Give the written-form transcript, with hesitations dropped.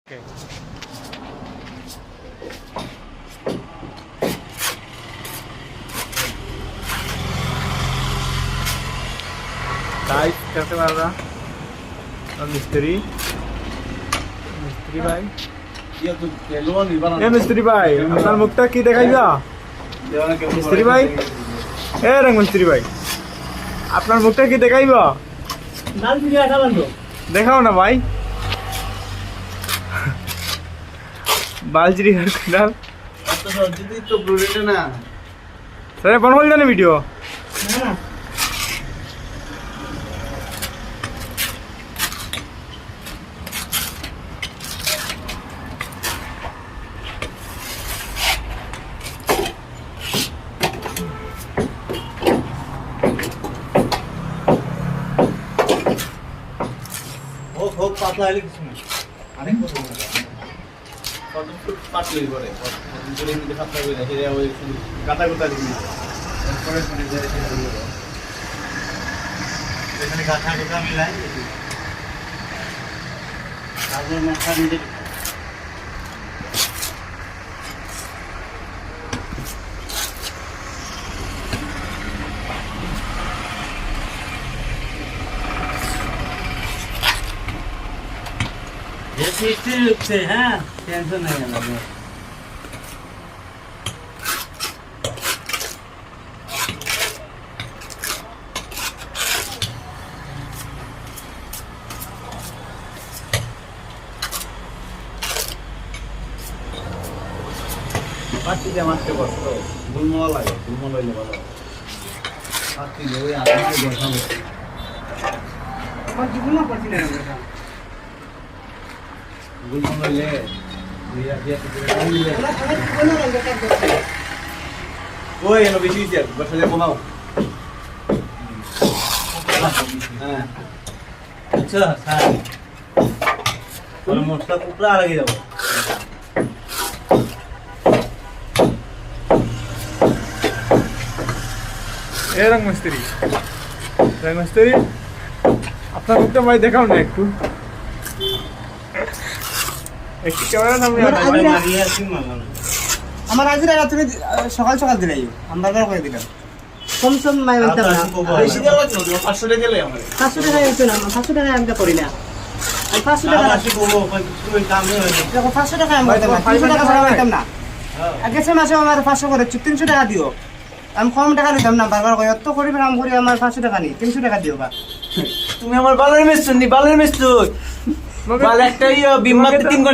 Okay. Guys कैसे मार रहा मिस्त्री भाई मिस्त्री भाई আপনার মুখটা কি দেখাইবা মিস্ত্রি ভাই রং মিস্ত্রি ভাই আপনার মুখটা কি দেখাইবা দেখাও না ভাই बालजिरी हर कनाल तो सब्जी तो प्रोडक्ट है ना सर कौन बोल जाने वीडियो हां हो पातला है किसमें अरे को পাতলি করে পুরো মধ্যে খাতা করে রেখে দেওয়া ওই কাটা কুটা দিবি পরে পরে যায় সেটা দিব এখানে কাটা কুটা মিলাই তারপর মাথা নিতে ये ठीक से हैं टेंशन नहीं है लगे पार्टी दे मारते बस तो गुलमो लगे गुलमो लइले ভালো पार्टी ले ওই আগে বসাবো আমার জীবন না পার্টি না আমরা गुलमो ले dia dia ওই এনো বেশি দিছে বসলে কমাও হ্যাঁ আচ্ছা স্যার ওর মোটটা পুরা লাগি যাব रंग मिस्त्री আপনার মুখটা ভাই দেখাও না একটু একটু ক্যামেরা সামনে আমার আজকে রাতে সকাল সকাল দিলাই আমরা করে দিলাম কম সম মাই বলতাম না বেশি দেওয়া হচ্ছে 500 টাকা গেলে আমারে 500 টাকা হইতো না 500 টাকা আমি করি না আর 500 টাকা আসি বলবো তুমি কাম নেই দেখো 500 টাকা আমি দিতাম 500 টাকা ছাড়া দিতাম না আগে সে মাসে আমার 500 করে 300 টাকা দিও আমি কম টাকা দিতাম না বারবার কই অত করি কাম করি আমার 500 টাকা নি 300 টাকা দিও বা তুমি আমার বালের মিস্ত্রি বালের মিস্ত্রি বাল একটা বিমাতে 3